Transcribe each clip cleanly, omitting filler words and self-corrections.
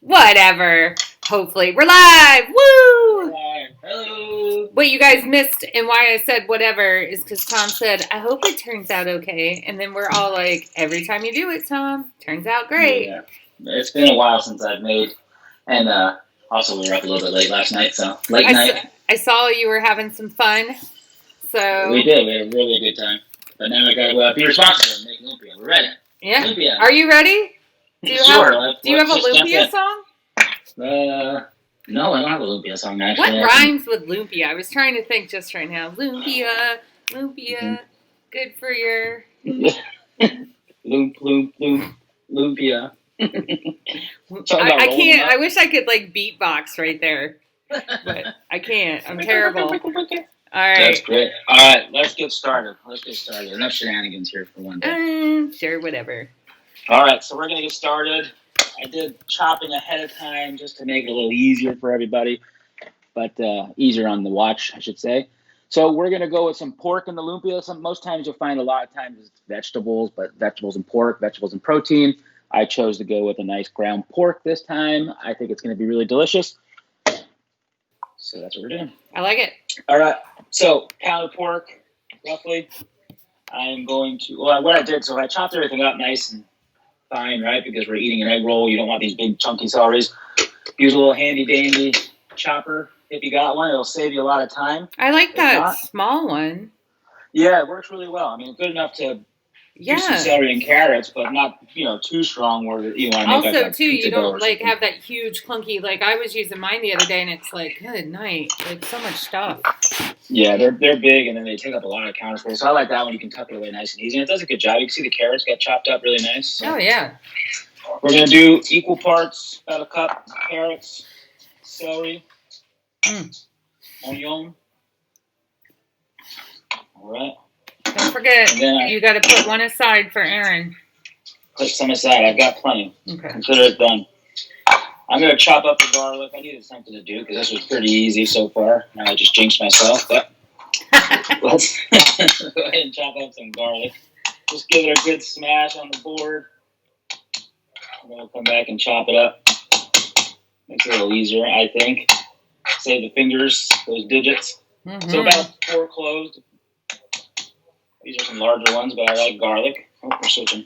Whatever. Hopefully. We're live. Woo! Hello. What you guys missed and why I said whatever is because Tom said, I hope it turns out okay. And then we're all like, every time you do it, Tom, turns out great. Yeah. It's been a while since I've made, and also we were up a little bit late last night, so late night. I saw you were having some fun. So We did. We had a really good time. But now we got to be responsible and make lumpia. We're ready. Yeah. Lumpia. Are you ready? Do you have a lumpia song? No, I don't have a lumpia song actually. What rhymes with lumpia? I was trying to think just right now. Lumpia, good for your... Lumpia. I can't. I wish I could like beatbox right there, but I can't. I'm terrible. All right. That's great. All right, let's get started. Enough shenanigans here for one day. Sure, whatever. All right, so we're gonna get started. I did chopping ahead of time just to make it a little easier for everybody, but easier on the watch, I should say. So we're going to go with some pork in the lumpia. Most times you'll find a lot of times it's vegetables, but vegetables and pork, vegetables and protein. I chose to go with a nice ground pork this time. I think it's going to be really delicious. So that's what we're doing. I like it. All right, so pound of pork, roughly. I'm going to, what I did, so I chopped everything up nice and fine, right? Because we're eating an egg roll. You don't want these big chunky celeries. Use a little handy dandy chopper. If you got one, it'll save you a lot of time. I like that small one. Yeah, it works really well. I mean, good enough to do some celery and carrots, but not, too strong where you want to make also, too, you don't like have that huge clunky, like I was using mine the other day and it's like, good night, like so much stuff. Yeah, they're big and then they take up a lot of counter space. So I like that one. You can tuck it away nice and easy. And it does a good job. You can see the carrots get chopped up really nice. So. Oh, yeah. We're going to do equal parts, about a cup, carrots, celery, onion. All right. Don't forget, you got to put one aside for Aaron. Put some aside. I've got plenty. Okay. Consider it done. I'm going to chop up the garlic. I needed something to do because this was pretty easy so far. Now I just jinxed myself, but let's go ahead and chop up some garlic. Just give it a good smash on the board. And then we'll come back and chop it up. Makes it a little easier, I think. Save the fingers, those digits. Mm-hmm. So about 4 cloves. These are some larger ones, but I like garlic. Oh, we're switching.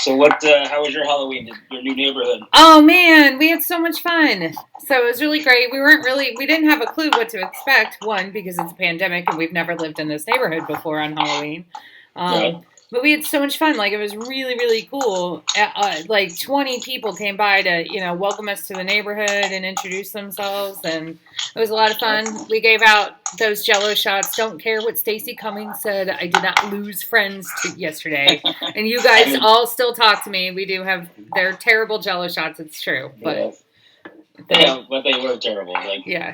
So how was your Halloween, your new neighborhood? Oh, man, we had so much fun. So it was really great. We didn't have a clue what to expect, one, because it's a pandemic and we've never lived in this neighborhood before on Halloween. Right. But we had so much fun. Like, it was really, really cool. Like, 20 people came by to, welcome us to the neighborhood and introduce themselves. And it was a lot of fun. We gave out those Jell-O shots. Don't care what Stacey Cummings said. I did not lose friends yesterday. And you guys all still talk to me. We do have, they're terrible Jell-O shots. It's true. But but they were terrible. Like, yeah.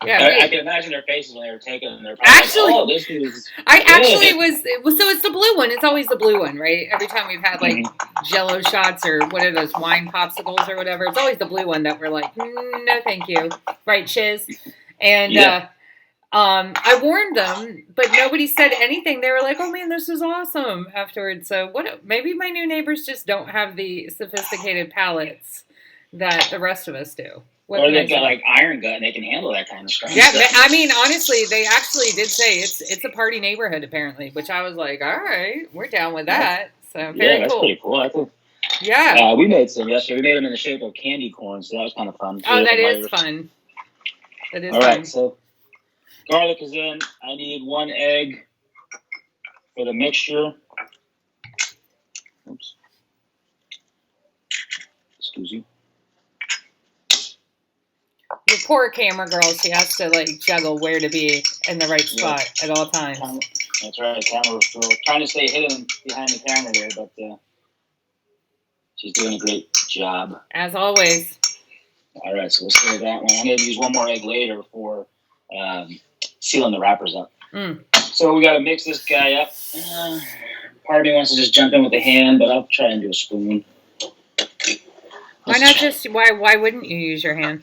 Yeah, I can imagine their faces when they were taking them. They're actually, like, oh, this is. So it's the blue one. It's always the blue one, right? Every time we've had like Jell-O shots or what are those wine popsicles or whatever, it's always the blue one that we're like, no, thank you, right, Shiz? And I warned them, but nobody said anything. They were like, oh man, this is awesome afterwards. So maybe my new neighbors just don't have the sophisticated palates that the rest of us do. Or they've got like iron gut and they can handle that kind of stuff. Yeah, I mean, honestly, they actually did say it's a party neighborhood apparently, which I was like, all right, we're down with that. So very that's cool. Pretty cool. I think. Yeah. We made some yesterday. We made them in the shape of candy corn, so that was kind of fun. Oh, that is fun. That is all fun. Right, so garlic is in. I need 1 egg for the mixture. Oops. Excuse you. Your poor camera girl, she has to like juggle where to be in the right spot at all times. That's right, camera girl. Trying to stay hidden behind the camera there, but she's doing a great job. As always. All right, so we'll save that one. I'm going to use 1 more egg later for sealing the wrappers up. So we got to mix this guy up. Part of me wants to just jump in with the hand, but I'll try and do a spoon. Why wouldn't you use your hand?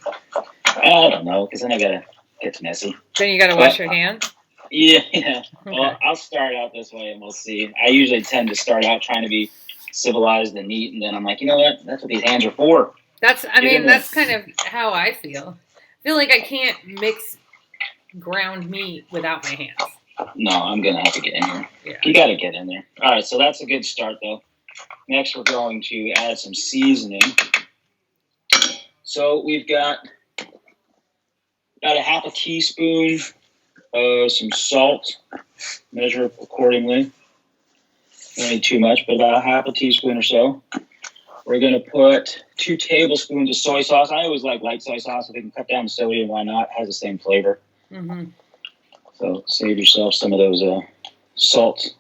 I don't know, because then it gets messy. Then you got to wash your hands? Yeah. Okay. Well, I'll start out this way and we'll see. I usually tend to start out trying to be civilized and neat. And then I'm like, you know what? That's what these hands are for. That's kind of how I feel. I feel like I can't mix ground meat without my hands. No, I'm going to have to get in here. Yeah. You got to get in there. All right, so that's a good start, though. Next, we're going to add some seasoning. So we've got about a half a teaspoon of some salt. Measure accordingly. Don't need too much, but about a half a teaspoon or so. We're going to put 2 tablespoons of soy sauce. I always like light soy sauce. If you can cut down the sodium, why not? It has the same flavor. Mm-hmm. So save yourself some of those salt.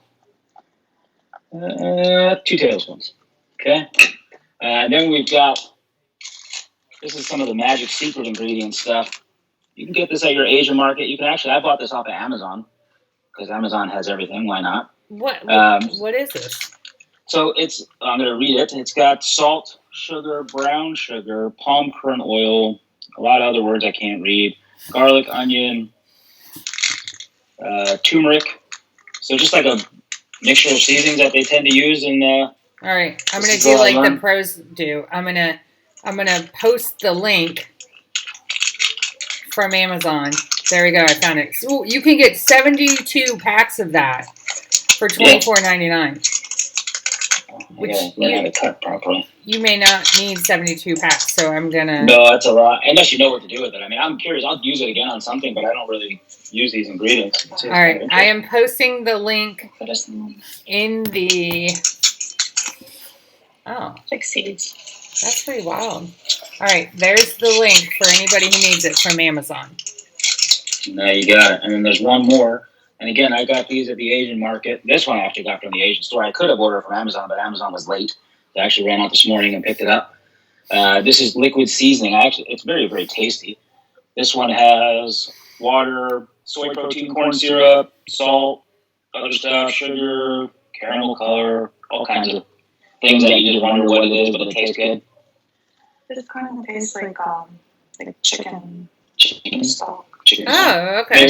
2 tablespoons. Okay. And then we've got, this is some of the magic secret ingredient stuff. You can get this at your Asian market. You can actually, I bought this off of Amazon because Amazon has everything. Why not? What is this? So I'm going to read it. It's got salt, sugar, brown sugar, palm kernel oil, a lot of other words I can't read, garlic, onion, turmeric. So just like a mixture of seasonings that they tend to use in. All right, I'm going to do like the pros do. I'm going to post the link from Amazon. There we go. I found it. So you can get 72 packs of that for $24.99. Which learn how to cut properly. You may not need 72 packs, so I'm gonna. No, that's a lot. Unless you know what to do with it. I mean, I'm curious. I'll use it again on something, but I don't really use these ingredients. All right, I am posting the link in the. Oh, like seeds. That's pretty wild. All right, there's the link for anybody who needs it from Amazon. Now you got it, and then there's one more. And again, I got these at the Asian market. This one I actually got from the Asian store. I could have ordered from Amazon, but Amazon was late. I actually ran out this morning and picked it up. This is liquid seasoning. It's very, very tasty. This one has water, soy protein, corn syrup, salt, other stuff, sugar, caramel color, all kinds of things that you just wonder what it is, but it tastes good. It kind of tastes like chicken stock. Chicken Oh, okay.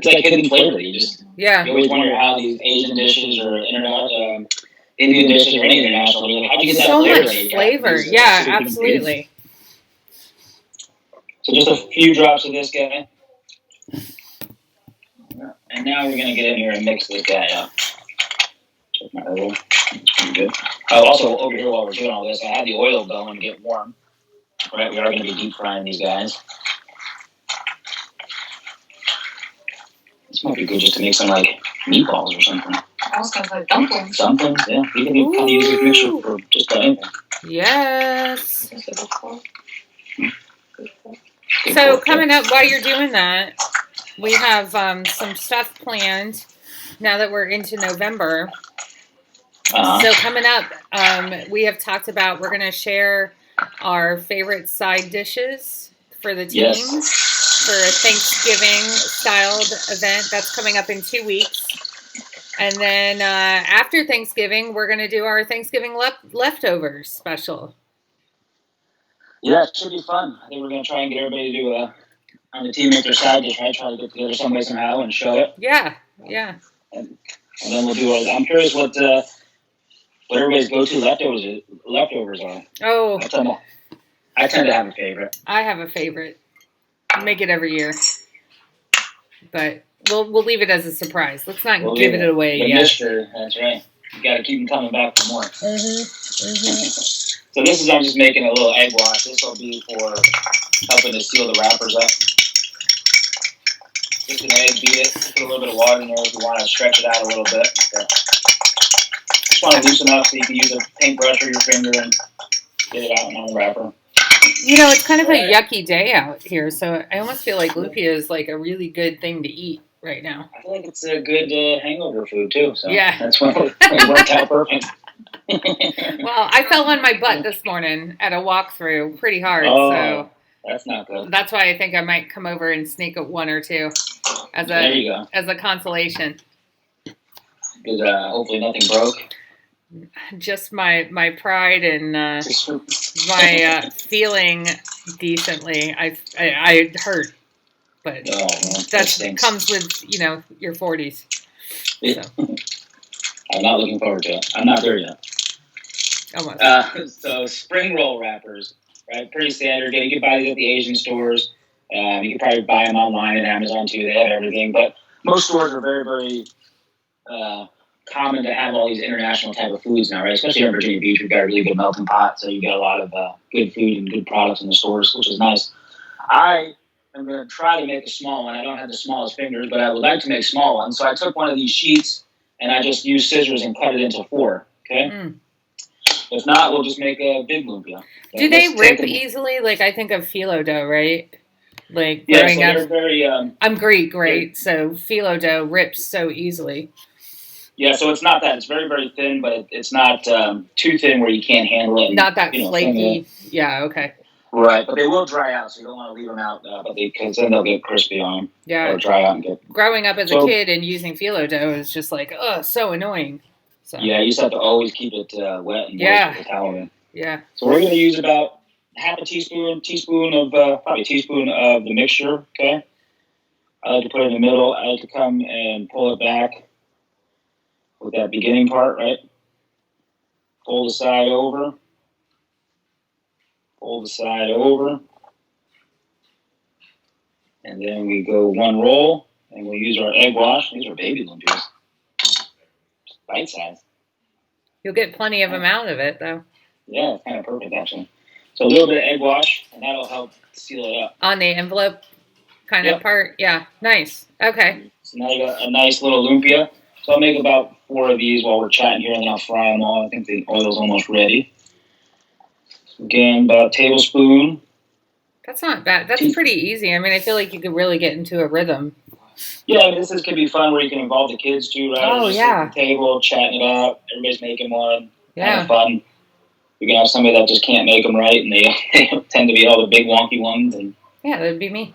It's like hidden flavor. You always wonder how these Asian dishes or Indian dishes or any international, how'd you get that so flavor? Much flavor. Yeah, absolutely. So just a few drops of this guy. And now we're going to get in here and mix this guy up. Check my oil. It's pretty good. Oh, also, over here while we're doing all this, I had the oil going to get warm. Right, we are going to be deep frying these guys. This might be good just to make some like meatballs or something. I was going to say dumplings. Dumplings, yeah. You can kind of use this mixture for just about anything. Yes. So coming up while you're doing that, we have some stuff planned now that we're into November. So coming up, we have talked about we're going to share our favorite side dishes for the team. Yes. For a Thanksgiving-styled event that's coming up in 2 weeks. And then after Thanksgiving, we're going to do our Thanksgiving leftovers special. Yeah, it should be fun. I think we're going to try and get everybody to do on the team make their side dish, right? Try to get together some way somehow and show it. Yeah. And then we'll do I'm curious what everybody's go-to leftovers are. Oh. I tend to have a favorite. I have a favorite. I make it every year. But we'll leave it as a surprise. Let's not give it away yet. Mystery, that's right. You got to keep them coming back for more. So this is, I'm just making a little egg wash. This will be for helping to seal the wrappers up. Just an egg, beat it. Put a little bit of water in there if you want to stretch it out a little bit. Okay. Just want to loosen up so you can use a paintbrush or your finger and get it out on the wrapper. You know, it's kind of a yucky day out here, so I almost feel like lupia is like a really good thing to eat right now. I feel like it's a good hangover food, too. So yeah. That's why it worked out perfect. Well, I fell on my butt this morning at a walkthrough pretty hard, so that's not good. That's why I think I might come over and sneak up one or two as a consolation. Because hopefully nothing broke. Just my pride and my feeling decently. I hurt, but that comes with your 40s. Yeah. So. I'm not looking forward to it. I'm not there yet. Almost. So spring roll wrappers, right? Pretty standard. You can buy these at the Asian stores. You can probably buy them online at Amazon too. They have everything, but most stores are very, very common to have all these international type of foods now, right? Especially here in Virginia Beach, we've got a really good melting pot, so you get a lot of good food and good products in the stores, which is nice. I am going to try to make a small one. I don't have the smallest fingers, but I would like to make small ones. So I took one of these sheets and I just used scissors and cut it into 4. Okay. Mm. If not, we'll just make a big lumpia. Do they rip easily? Like, I think of phyllo dough, right? Like, Yeah, so growing they're up. very. I'm Greek, right? So phyllo dough rips so easily. Yeah, so it's not that. It's very, very thin, but it's not too thin where you can't handle it. And, Not that you know, flaky. Yeah, okay. Right, but they will dry out, so you don't want to leave them out, because then they'll get crispy on them. Yeah. Or dry out and get. Growing up as a So- kid and using phyllo dough is just like, oh, so annoying. So, Yeah, you just have to always keep it wet and Yeah. moist with the towel in. yeah. So we're going to use about half a teaspoon of probably a teaspoon of the mixture. Okay. I like to put it in the middle. I like to come and pull it back with that beginning part, right? Fold the side over. Fold the side over. And then we go one roll, and we'll use our egg wash. These are baby lumpias. Bite size. You'll get plenty of amount of it, though. Yeah, it's kind of perfect, actually. So a little bit of egg wash, and that'll help seal it up. On the envelope kind of Yep. part. Yeah, nice. Okay. So now you got a nice little lumpia. So I'll make about 4 of these while we're chatting here, and then I'll fry them all. I think the oil's almost ready. Again, about a tablespoon. That's not bad. That's pretty easy. I mean, I feel like you could really get into a rhythm. Yeah, I mean, this could be fun where you can involve the kids too, right? Oh, Just yeah. at the table, chatting it up. Everybody's making one. Kind Yeah. of fun. You can have somebody that just can't make them right, and they tend to be all the big wonky ones. And Yeah, that'd be me.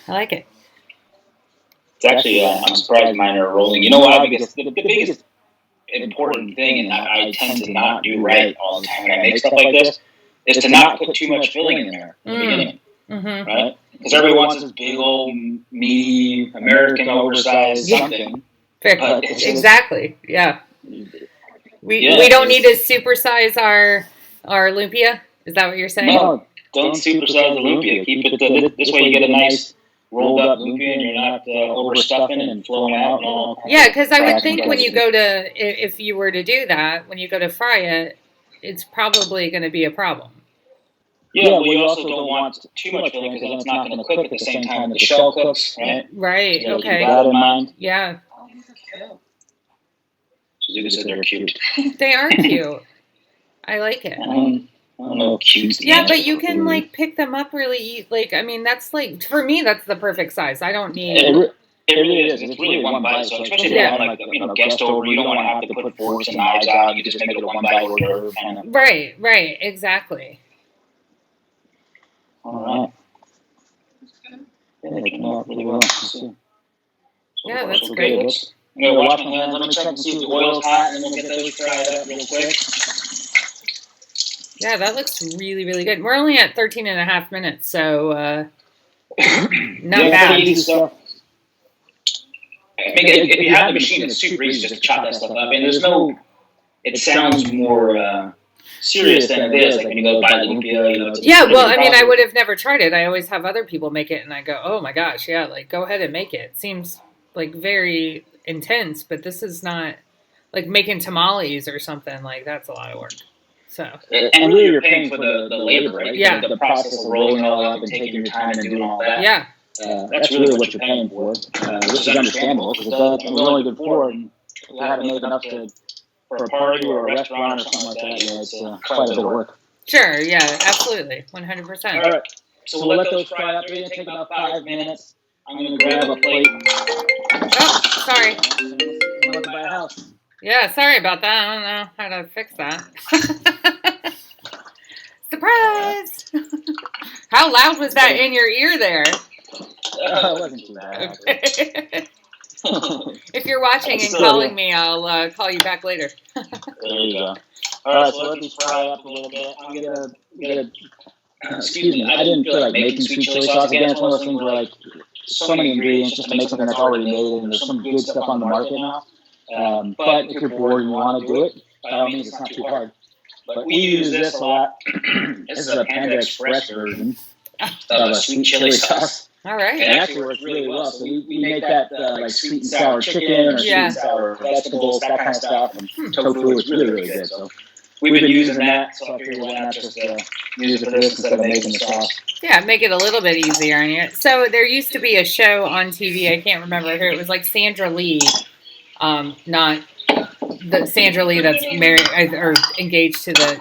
I like it. it's actually, I'm surprised mine are rolling. You know what? Because the biggest important thing, and I tend to not do right all the time when I make stuff like this, is to not put too much filling in there in the beginning, Mm-hmm. right? Because everyone wants this big old meaty American oversized Yeah. something. Fair. It's just- Exactly. Yeah. We Yeah, don't need to supersize our lumpia. Is that what you're saying? No, don't supersize the lumpia. Keep it this way. You get a nice rolled up lumpia, and you're not overstuffing and flowing out and all. Yeah, because I would Cracks think and when you cracks. go to, if you were to do that, when you go to fry it, it's probably going to be a problem. Yeah, well, you also don't want too much filling because then it's not going to cook at the same time that the shell cooks, right? Right. So keep Okay. that in mind. Yeah. Suzuki said they're cute. They are cute. I like it. I don't know if cute's the Yeah, answer but you for can food. like pick them up really. Like, I mean, that's like for me, that's the perfect size. I don't need. It really is. It's really one bite. So especially if you have like guest over, you don't want to have to put forks and knives out. You just make it a one bite hors d'oeuvre kind of. Right. Right. Exactly. All right. Yeah, they came out really well. Let's see. So Yeah, far, that's so great. good. I'm gonna wash my hands. Let me check and see if the oil's hot, and then we'll get those fried up real quick. Yeah, that looks really, really good. We're only at 13 and a half minutes, so not Yeah, bad. pretty easy stuff. I mean, if you have the machine, it's super easy just to chop that stuff up. And there's no. It sounds more serious than it is. Like when you go buy lumpia, you know. It's Yeah, well, I mean, I process. would have never tried it. I always have other people make it, and I go, oh my gosh, yeah, like go ahead and make it. It seems like very intense, but this is not like making tamales or something. Like that's a lot of work. So And really, you're paying for the labor, right? Yeah. The process of rolling it all up and taking your time and doing all that. yeah, That's really what you're paying for, which is understandable because it was only good for, and you had to make enough for a party or a restaurant or something like that. Yeah, it's quite a bit of work. sure, yeah, absolutely, 100%. All right, so we'll let those fry up. They're gonna take about 5 minutes. I'm gonna grab a plate. Oh, sorry. I'm gonna buy a house. Yeah, sorry about that. I don't know how to fix that. Surprise! How loud was that in your ear there? It wasn't too bad. Okay. If you're watching and Still, calling me, I'll call you back later. There you go. All right, so let these fry up a little bit. I'm gonna. Excuse me. I didn't feel like making sweet chili sauce again. It's one of those things where like so many ingredients just to make something that's already made, and there's some good stuff on the market now. But if you're bored and you want to do it, by all means, it's not too hard. But we use this a lot. This is a Panda Express version of a sweet chili sauce. All right. It actually works really well. So we make that like sweet and sour chicken or sweet and sour vegetables, that kind of stuff. And tofu is really, really good. So we've been using that. So I figured why not just use it for this instead of making the sauce. Yeah, make it a little bit easier on you. So there used to be a show on TV. I can't remember who. It was like Sandra Lee, not the Sandra Lee that's married or engaged to the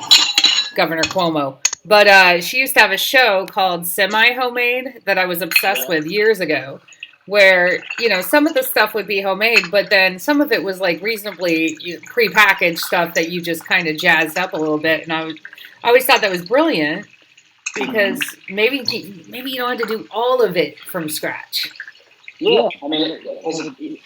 Governor Cuomo. But she used to have a show called Semi Homemade that I was obsessed with years ago, where, you know, some of the stuff would be homemade, but then some of it was like reasonably prepackaged stuff that you just kind of jazzed up a little bit. And I always thought that was brilliant because maybe you don't have to do all of it from scratch. Yeah, I mean,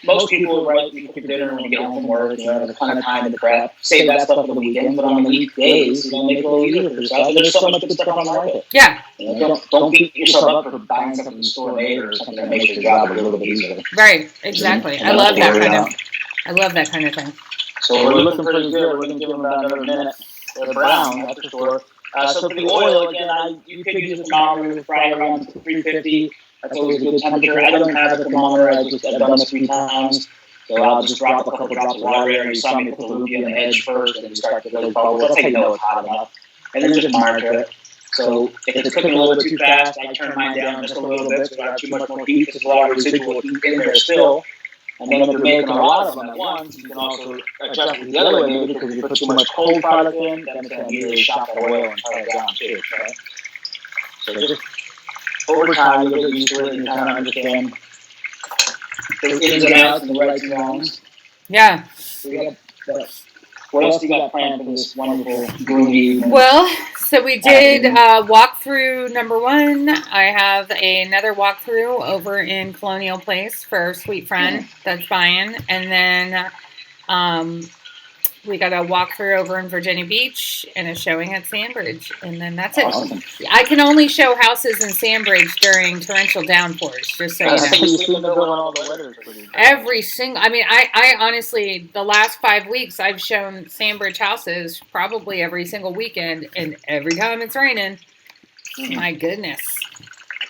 most people, right, you cook dinner when you get home from work, you know, have a ton of time in the prep, save that stuff for the weekend, but on the weekdays, you know, make it a little easier for yourself. There's so much good stuff on the market. Yeah. You know, don't beat yourself up for buying something store-made or something that makes your job a little bit easier. Right, exactly. I love that kind of thing. So we're looking pretty good. We're going to give them about another minute. They're brown, that's for sure. So for the oil, again, you could use a thermometer, fry around 350. That's always a good temperature. I don't have a thermometer. I've done this 3 times. So I'll just drop a couple drops of water in. You saw me put the lumpia on the edge first, and you start to those bubbles. That's how you know it's hot enough. And then just monitor it. So if it's cooking a little bit too fast, I turn mine down just a little bit so I have too much more heat. There's a lot of residual heat in there still. And then if you're making a lot of them at once, you can also adjust it the other way, maybe because if you put too much cold product in, then it's going to immediately shock that oil and turn it down too. Right? So just over time, you'll get used to it and you kind of understand the ins and outs and the rights and wrongs. Yeah. What else do you got planned for this wonderful groovy evening? Well, so we did walkthrough number 1. I have another walkthrough over in Colonial Place for our sweet friend that's buying. And then we got a walkthrough over in Virginia Beach and a showing at Sandbridge. And then that's it. Awesome. I can only show houses in Sandbridge during torrential downpours, just so you know. Every single, I mean, I honestly, the last 5 weeks, I've shown Sandbridge houses probably every single weekend, and every time it's raining, my goodness.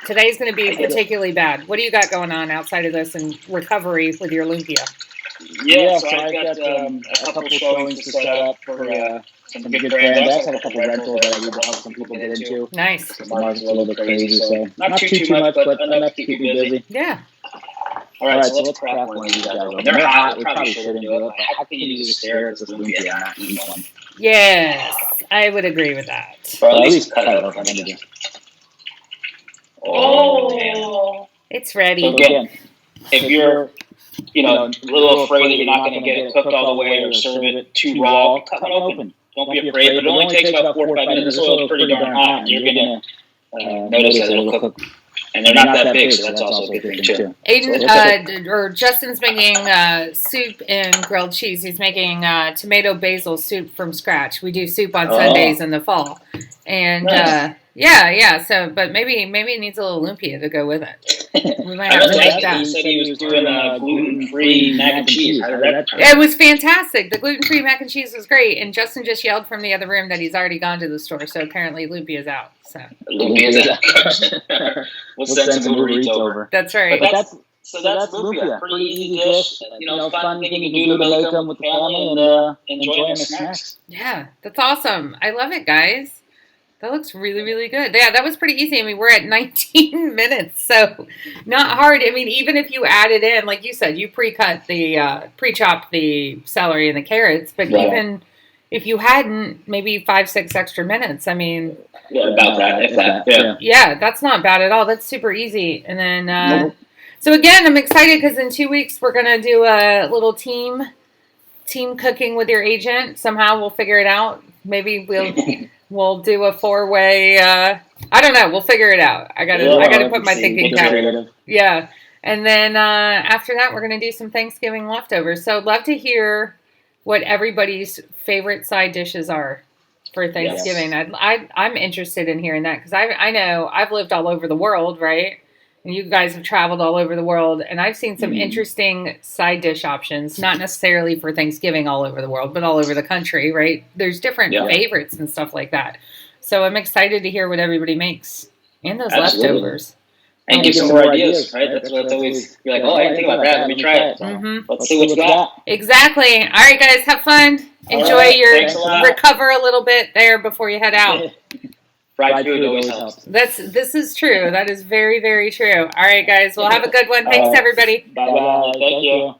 Today's going to be particularly bad. What do you got going on outside of this and recovery with your lumpia? Yeah, so I've got a couple showings to set up for some good brands. I also have a couple rentals that I need to help some people get into. Nice. The market's a little bit crazy, so not too much, but enough to keep me busy. Yeah. All right, so let's crack one of these guys open. They're hot. We probably shouldn't do it, but how can you just stare at this lumpia and not eat one? Yes, I would agree with that. Or at least cut it open. Oh. It's ready. So again, if you're a little afraid that you're not going to get it cooked all the way or serve it too raw, cut one open. Don't be afraid, but it only takes about 4 or 5 minutes. This oil is pretty darn hot, and you're going to notice that it'll cook. And they're not that big, so that's also a good thing, too. Aiden, Justin's making soup and grilled cheese. He's making tomato basil soup from scratch. We do soup on Sundays in the fall. And nice. Yeah. So, but maybe it needs a little lumpia to go with it. We might have to make that. He said he was doing gluten-free mac and cheese. How did that turn out? It was fantastic. The gluten-free mac and cheese was great. And Justin just yelled from the other room that he's already gone to the store. So apparently lumpia's out. So lumpia's out. We'll send some Uber Eats over. That's right. But that's lumpia. Pretty easy dish. Fun thing you can do to make them with the family and enjoy the snacks. Yeah, that's awesome. I love it, guys. That looks really, really good. Yeah, that was pretty easy. I mean, we're at 19 minutes, so not hard. I mean, even if you added in, like you said, you pre-chopped the celery and the carrots, but even if you hadn't, maybe 5-6 extra minutes. I mean, about that, if that. Yeah, that's not bad at all. That's super easy. And then, so again, I'm excited because in 2 weeks we're gonna do a little team cooking with your agent. Somehow we'll figure it out. Maybe we'll do a 4-way. I don't know. We'll figure it out. I gotta put my thinking cap. Yeah, and then after that, we're gonna do some Thanksgiving leftovers. So love to hear what everybody's favorite side dishes are for Thanksgiving. Yes. I'm interested in hearing that because I know I've lived all over the world, right? And you guys have traveled all over the world, and I've seen some interesting side dish options, not necessarily for Thanksgiving all over the world, but all over the country, right? There's different favorites and stuff like that. So I'm excited to hear what everybody makes and those leftovers. And give some more ideas, right? That's what's always, you're like, oh, I didn't think about that. Let me try it. Let's see what you got. Exactly. All right, guys, have fun. Enjoy recover a little bit there before you head out. Fried food always helps. This is true. That is very, very true. All right, guys. Well, have a good one. Thanks, everybody. Bye-bye. Thank you.